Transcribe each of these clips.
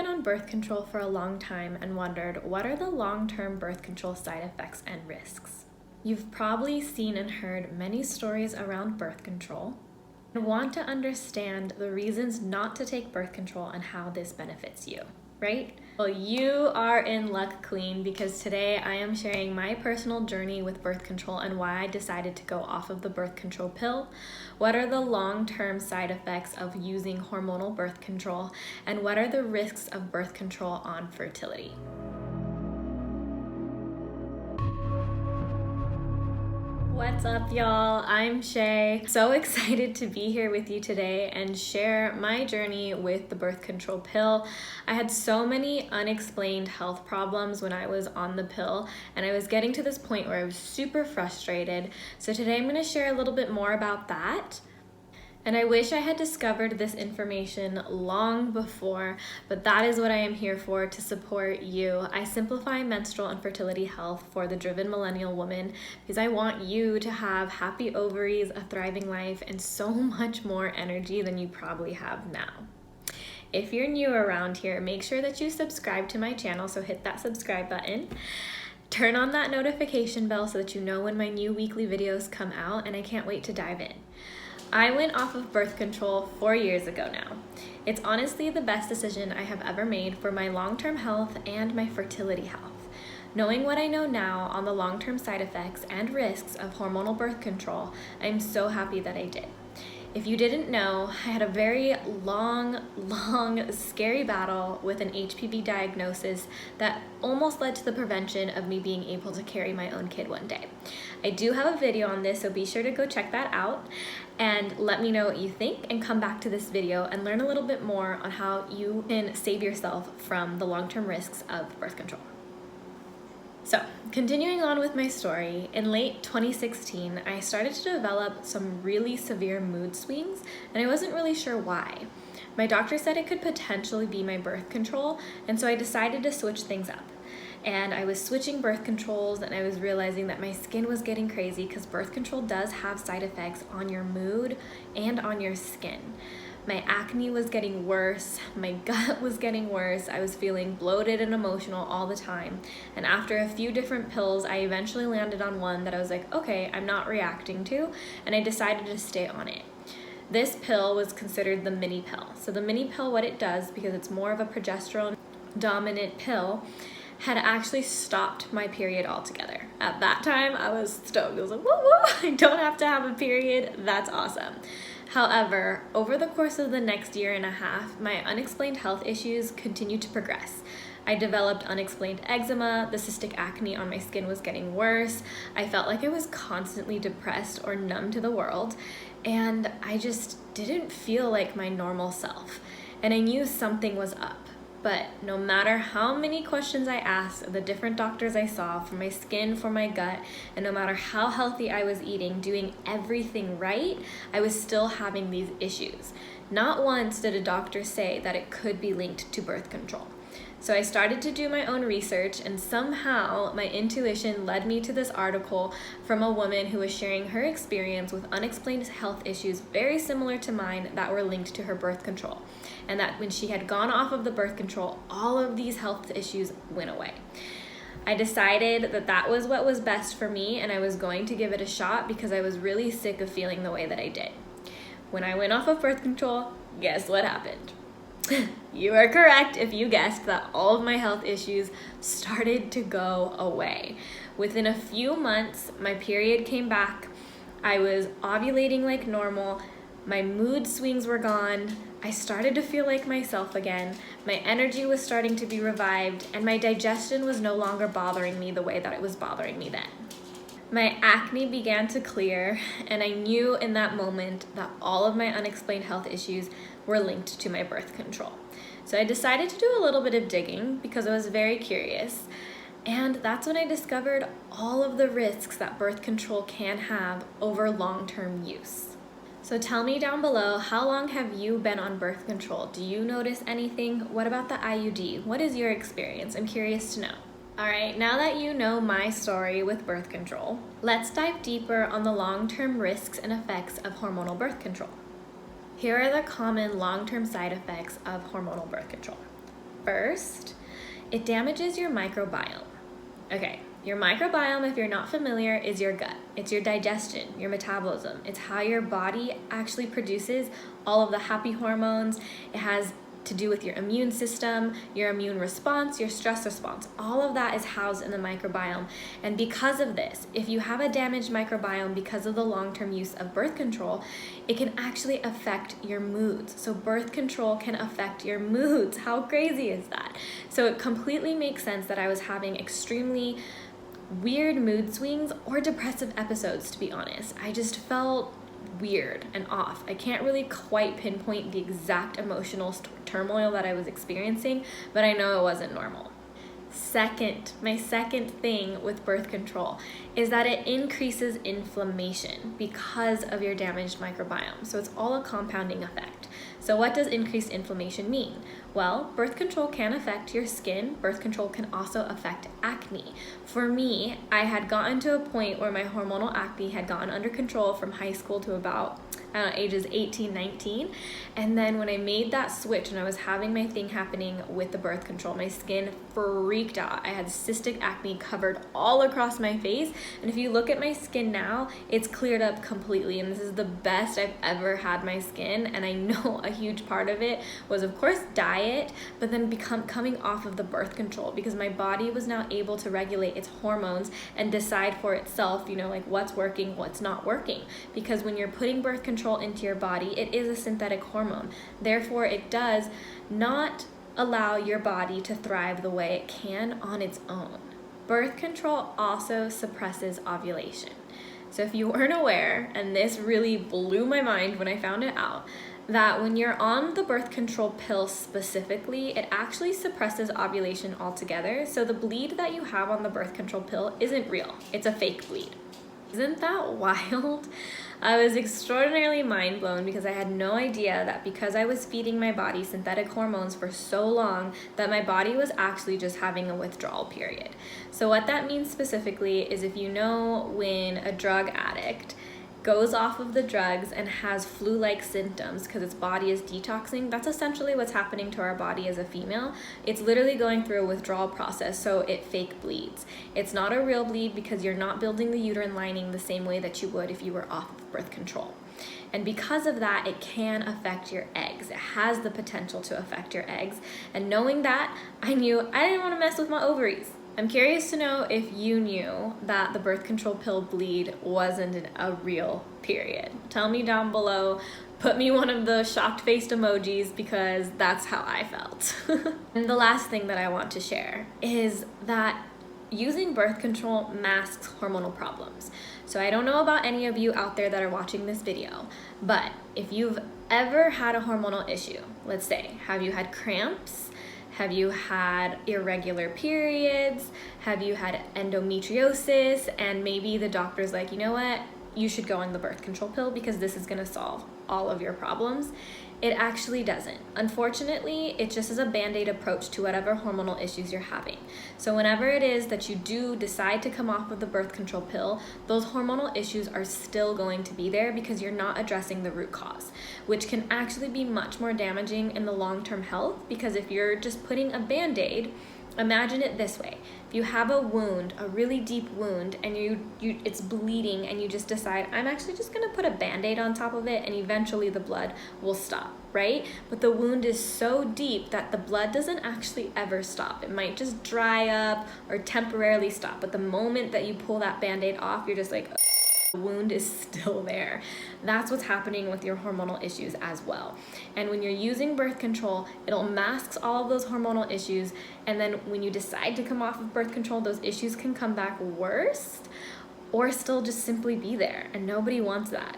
been on birth control for a long time and wondered, what are the long-term birth control side effects and risks? You've probably seen and heard many stories around birth control and want to understand the reasons not to take birth control and how this benefits you, right? Well, you are in luck, Queen, because today I am sharing my personal journey with birth control and why I decided to go off of the birth control pill, what are the long-term side effects of using hormonal birth control, and what are the risks of birth control on fertility. What's up, y'all? I'm Shay. So excited to be here with you today and share my journey with the birth control pill. I had so many unexplained health problems when I was on the pill, and I was getting to this point where I was super frustrated. So today I'm going to share a little bit more about that. And I wish I had discovered this information long before, but that is what I am here for, to support you. I simplify menstrual and fertility health for the driven millennial woman because I want you to have happy ovaries, a thriving life, and so much more energy than you probably have now. If you're new around here, make sure that you subscribe to my channel, so hit that subscribe button. Turn on that notification bell so that you know when my new weekly videos come out, and I can't wait to dive in. I went off of birth control 4 years ago now. It's honestly the best decision I have ever made for my long-term health and my fertility health. Knowing what I know now on the long-term side effects and risks of hormonal birth control, I'm so happy that I did. If you didn't know, I had a very long, scary battle with an HPV diagnosis that almost led to the prevention of me being able to carry my own kid one day. I do have a video on this, so be sure to go check that out and let me know what you think, and come back to this video and learn a little bit more on how you can save yourself from the long-term risks of birth control. So, continuing on with my story, in late 2016, I started to develop some really severe mood swings, and I wasn't really sure why. My doctor said it could potentially be my birth control, and so I decided to switch things up. And I was switching birth controls, and I was realizing that my skin was getting crazy because birth control does have side effects on your mood and on your skin. My acne was getting worse, my gut was getting worse, I was feeling bloated and emotional all the time. And after a few different pills, I eventually landed on one that I was like, okay, I'm not reacting to, and I decided to stay on it. This pill was considered the mini pill. So the mini pill, what it does, because it's more of a progesterone dominant pill, had actually stopped my period altogether. At that time, I was stoked. I was like, woo woo, I don't have to have a period, that's awesome. However, over the course of the next year and a half, my unexplained health issues continued to progress. I developed unexplained eczema, the cystic acne on my skin was getting worse, I felt like I was constantly depressed or numb to the world, and I just didn't feel like my normal self. And I knew something was up. But no matter how many questions I asked the different doctors I saw, for my skin, for my gut, and no matter how healthy I was eating, doing everything right, I was still having these issues. Not once did a doctor say that it could be linked to birth control. So I started to do my own research, and somehow my intuition led me to this article from a woman who was sharing her experience with unexplained health issues very similar to mine that were linked to her birth control. And that when she had gone off of the birth control, all of these health issues went away. I decided that that was what was best for me, and I was going to give it a shot because I was really sick of feeling the way that I did. When I went off of birth control, guess what happened? You are correct if you guessed that all of my health issues started to go away. Within a few months, my period came back. I was ovulating like normal. My mood swings were gone. I started to feel like myself again. My energy was starting to be revived, and my digestion was no longer bothering me the way that it was bothering me then. My acne began to clear, and I knew in that moment that all of my unexplained health issues were linked to my birth control. So I decided to do a little bit of digging because I was very curious, and that's when I discovered all of the risks that birth control can have over long-term use. So tell me down below, how long have you been on birth control? Do you notice anything? What about the IUD? What is your experience? I'm curious to know. All right, now that you know my story with birth control, let's dive deeper on the long-term risks and effects of hormonal birth control. Here are the common long-term side effects of hormonal birth control. first, it damages your microbiome. Okay, your microbiome, if you're not familiar, is your gut. It's your digestion, your metabolism. It's how your body actually produces all of the happy hormones. It has to do with your immune system, your immune response, your stress response. All of that is housed in the microbiome. And because of this, if you have a damaged microbiome because of the long-term use of birth control, it can actually affect your moods. So birth control can affect your moods. How crazy is that? So it completely makes sense that I was having extremely weird mood swings or depressive episodes, to be honest. I just felt weird and off. I can't really quite pinpoint the exact emotional turmoil that I was experiencing, but I know it wasn't normal. My second thing with birth control is that it increases inflammation because of your damaged microbiome. So it's all a compounding effect. So what does increased inflammation mean? Well, birth control can affect your skin. Birth control can also affect acne. For me, I had gotten to a point where my hormonal acne had gotten under control from high school to about ages 18, 19. And then when I made that switch and I was having my thing happening with the birth control, my skin freaked out. I had cystic acne covered all across my face. And if you look at my skin now, it's cleared up completely. And this is the best I've ever had my skin. And I know a huge part of it was, of course, diet, but then coming off of the birth control, because my body was now able to regulate its hormones and decide for itself, like what's working, what's not working. Because when you're putting birth control into your body, it is a synthetic hormone. Therefore, it does not allow your body to thrive the way it can on its own. Birth control also suppresses ovulation. So if you weren't aware, and this really blew my mind when I found it out, that when you're on the birth control pill specifically, it actually suppresses ovulation altogether. So the bleed that you have on the birth control pill isn't real. It's a fake bleed. Isn't that wild? I was extraordinarily mind blown because I had no idea that because I was feeding my body synthetic hormones for so long, that my body was actually just having a withdrawal period. So what that means specifically is, if you know when a drug addict goes off of the drugs and has flu-like symptoms because its body is detoxing, that's essentially what's happening to our body as a female. It's literally going through a withdrawal process, so it fake bleeds. It's not a real bleed because you're not building the uterine lining the same way that you would if you were off of birth control. And because of that, it can affect your eggs. It has the potential to affect your eggs. And knowing that, I knew I didn't want to mess with my ovaries. I'm curious to know if you knew that the birth control pill bleed wasn't a real period. Tell me down below. Put me one of the shocked-faced emojis, because that's how I felt. And the last thing that I want to share is that using birth control masks hormonal problems. So I don't know about any of you out there that are watching this video, but if you've ever had a hormonal issue, let's say, have you had cramps? Have you had irregular periods? Have you had endometriosis? And maybe the doctor's like, you know what? You should go on the birth control pill because this is gonna solve all of your problems. It actually doesn't. Unfortunately, it just is a band-aid approach to whatever hormonal issues you're having. So whenever it is that you do decide to come off of the birth control pill, those hormonal issues are still going to be there because you're not addressing the root cause, which can actually be much more damaging in the long-term health. Because if you're just putting a band-aid, imagine it this way. If you have a wound, a really deep wound, and it's bleeding, and you just decide, I'm actually just gonna put a band-aid on top of it, and eventually the blood will stop, right? But the wound is so deep that the blood doesn't actually ever stop. It might just dry up or temporarily stop, but the moment that you pull that band-aid off, you're just like, the wound is still there. That's what's happening with your hormonal issues as well. And when you're using birth control, it'll mask all of those hormonal issues. And then when you decide to come off of birth control, those issues can come back worse or still just simply be there. And nobody wants that.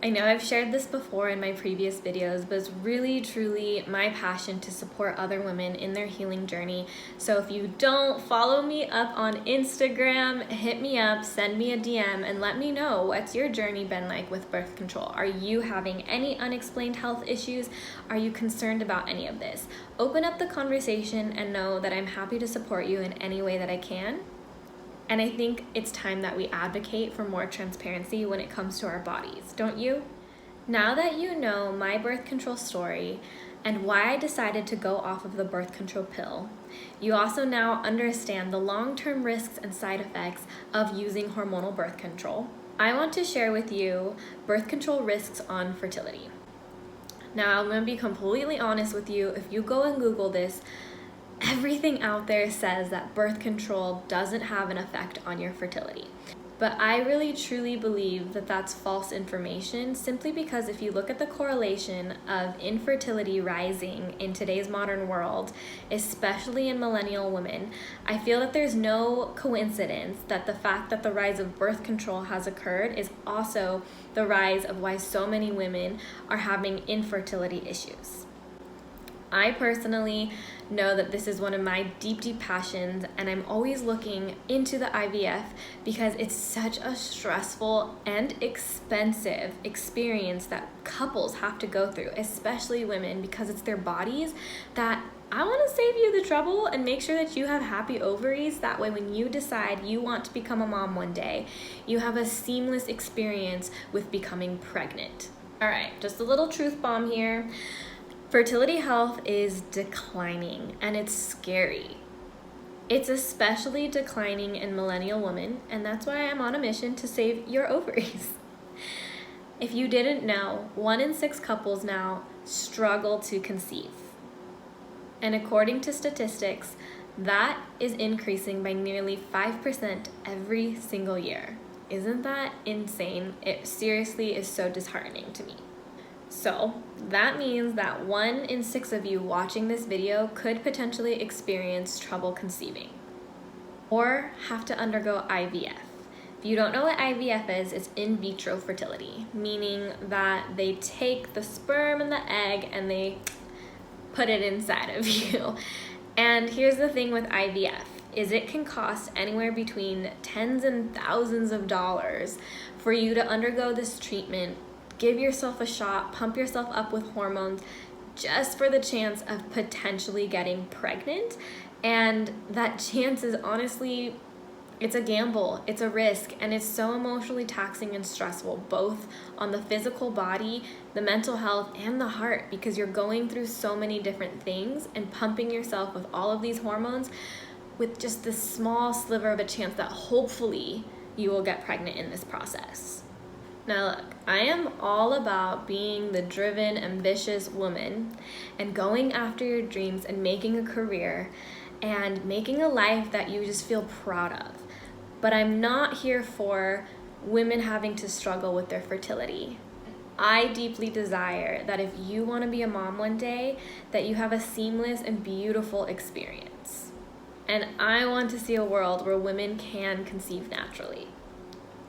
I know I've shared this before in my previous videos, but it's really, truly my passion to support other women in their healing journey. So if you don't follow me up on Instagram, hit me up, send me a DM, and let me know what's your journey been like with birth control. Are you having any unexplained health issues? Are you concerned about any of this? Open up the conversation and know that I'm happy to support you in any way that I can. And I think it's time that we advocate for more transparency when it comes to our bodies, don't you? Now that you know my birth control story, and why I decided to go off of the birth control pill. You also now understand the long-term risks and side effects of using hormonal birth control. I want to share with you birth control risks on fertility. Now, I'm going to be completely honest with you. If you go and Google this, everything out there says that birth control doesn't have an effect on your fertility. But I really truly believe that that's false information, simply because if you look at the correlation of infertility rising in today's modern world, especially in millennial women, I feel that there's no coincidence that the fact that the rise of birth control has occurred is also the rise of why so many women are having infertility issues. I personally know that this is one of my deep passions, and I'm always looking into the IVF because it's such a stressful and expensive experience that couples have to go through, especially women, because it's their bodies that I want to save you the trouble and make sure that you have happy ovaries. That way, when you decide you want to become a mom one day, you have a seamless experience with becoming pregnant. All right, just a little truth bomb here. Fertility health is declining, and it's scary. It's especially declining in millennial women, and that's why I'm on a mission to save your ovaries. If you didn't know, 1 in 6 couples now struggle to conceive. And according to statistics, that is increasing by nearly 5% every single year. Isn't that insane? It seriously is so disheartening to me. So that means that 1 in 6 of you watching this video could potentially experience trouble conceiving or have to undergo IVF. If you don't know what IVF is, it's in vitro fertility, meaning that they take the sperm and the egg and they put it inside of you. And here's the thing with IVF, is it can cost anywhere between tens and thousands of dollars for you to undergo this treatment, give yourself a shot, pump yourself up with hormones, just for the chance of potentially getting pregnant. And that chance is honestly, it's a gamble, it's a risk, and it's so emotionally taxing and stressful, both on the physical body, the mental health, and the heart, because you're going through so many different things and pumping yourself with all of these hormones with just this small sliver of a chance that hopefully you will get pregnant in this process. Now look, I am all about being the driven, ambitious woman and going after your dreams and making a career and making a life that you just feel proud of. But I'm not here for women having to struggle with their fertility. I deeply desire that if you want to be a mom one day, that you have a seamless and beautiful experience. And I want to see a world where women can conceive naturally.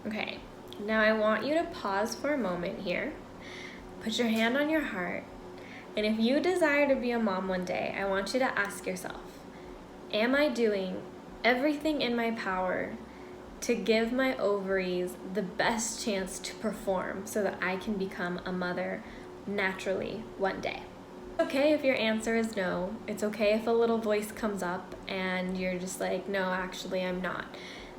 Okay. Now I want you to pause for a moment here, put your hand on your heart, and if you desire to be a mom one day, I want you to ask yourself, am I doing everything in my power to give my ovaries the best chance to perform so that I can become a mother naturally one day? It's okay if your answer is no. It's okay if a little voice comes up and you're just like, no, actually I'm not.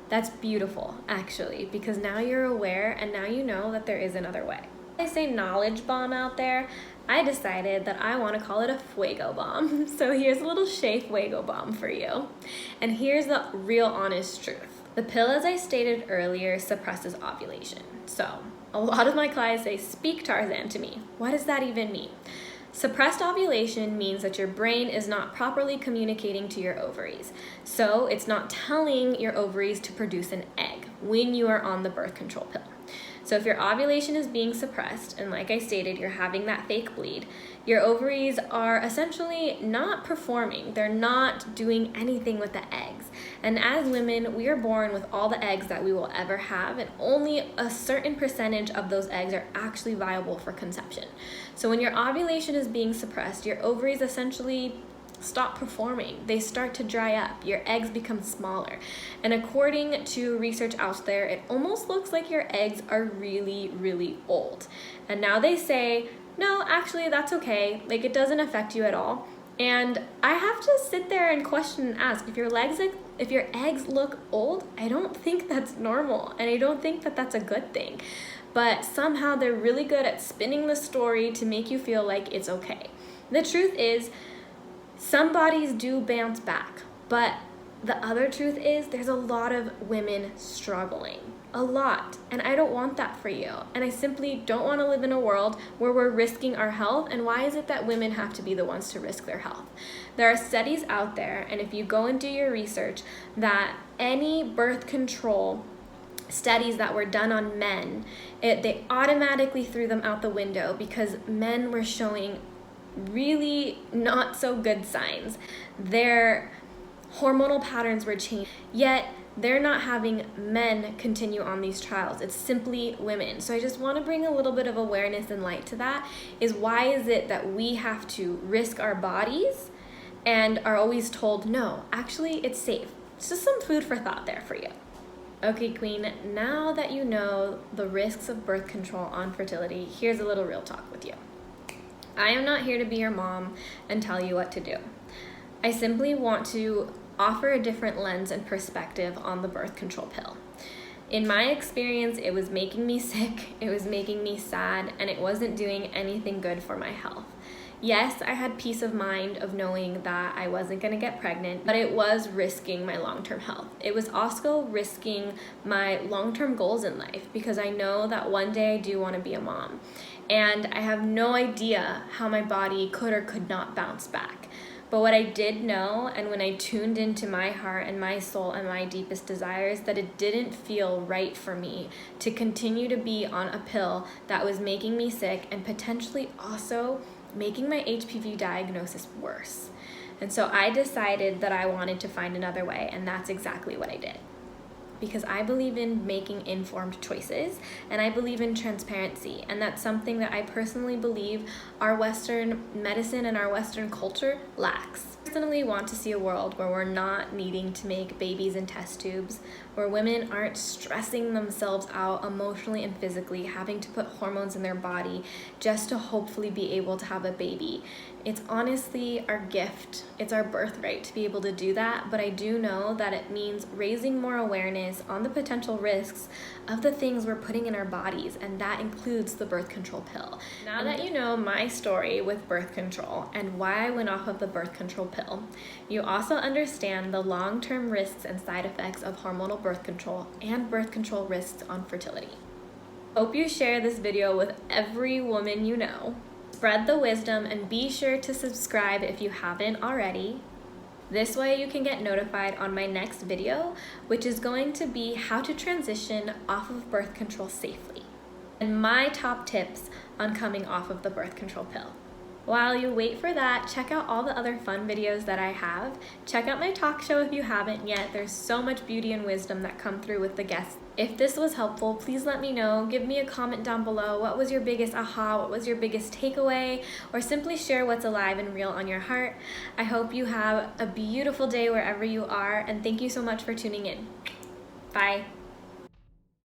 That's beautiful, actually, because now you're aware and now you know that there is another way. I say knowledge bomb out there, I decided that I want to call it a Fuego bomb. So here's a little Shay Fuego bomb for you. And here's the real honest truth. The pill, as I stated earlier, suppresses ovulation. So a lot of my clients say, speak Tarzan to me. What does that even mean? Suppressed ovulation means that your brain is not properly communicating to your ovaries. So it's not telling your ovaries to produce an egg when you are on the birth control pill. So if your ovulation is being suppressed, and like I stated, you're having that fake bleed, your ovaries are essentially not performing. They're not doing anything with the eggs. And as women, we are born with all the eggs that we will ever have, and only a certain percentage of those eggs are actually viable for conception. So when your ovulation is being suppressed, your ovaries essentially stop performing. They start to dry up. Your eggs become smaller. And according to research out there, it almost looks like your eggs are really, really old. And now they say, no, actually that's okay. Like, it doesn't affect you at all. And I have to sit there and question and ask, if your eggs look old, I don't think that's normal. And I don't think that that's a good thing. But somehow they're really good at spinning the story to make you feel like it's okay. The truth is, some bodies do bounce back, but the other truth is there's a lot of women struggling. A lot. And I don't want that for you. And I simply don't want to live in a world where we're risking our health. And why is it that women have to be the ones to risk their health? There are studies out there, and if you go and do your research, that any birth control studies that were done on men, they automatically threw them out the window because men were showing really not so good signs. Their hormonal patterns were changed, yet they're not having men continue on these trials. It's simply women. So I just want to bring a little bit of awareness and light to that. Is why is it that we have to risk our bodies and are always told, no, actually it's safe? It's just some food for thought there for you. Okay, queen, now that you know the risks of birth control on fertility, here's a little real talk with you. I am not here to be your mom and tell you what to do. I simply want to offer a different lens and perspective on the birth control pill. In my experience, it was making me sick, it was making me sad, and it wasn't doing anything good for my health. Yes, I had peace of mind of knowing that I wasn't going to get pregnant, but it was risking my long-term health. It was also risking my long-term goals in life because I know that one day I do want to be a mom. And I have no idea how my body could or could not bounce back. But what I did know, and when I tuned into my heart and my soul and my deepest desires, that it didn't feel right for me to continue to be on a pill that was making me sick and potentially also making my HPV diagnosis worse. And so I decided that I wanted to find another way, and that's exactly what I did. Because I believe in making informed choices, and I believe in transparency, and that's something that I personally believe our Western medicine and our Western culture lacks. I personally want to see a world where we're not needing to make babies in test tubes, where women aren't stressing themselves out emotionally and physically, having to put hormones in their body just to hopefully be able to have a baby. It's honestly our gift. It's our birthright to be able to do that, but I do know that it means raising more awareness on the potential risks of the things we're putting in our bodies, and that includes the birth control pill. Now that you know my story with birth control and why I went off of the birth control pill, you also understand the long-term risks and side effects of hormonal birth control and birth control risks on fertility. Hope you share this video with every woman you know. Spread the wisdom and be sure to subscribe if you haven't already. This way you can get notified on my next video, which is going to be how to transition off of birth control safely and my top tips on coming off of the birth control pill. While you wait for that, check out all the other fun videos that I have. Check out my talk show if you haven't yet. There's so much beauty and wisdom that come through with the guests. If this was helpful, please let me know. Give me a comment down below. What was your biggest aha? What was your biggest takeaway? Or simply share what's alive and real on your heart. I hope you have a beautiful day wherever you are, and thank you so much for tuning in. Bye.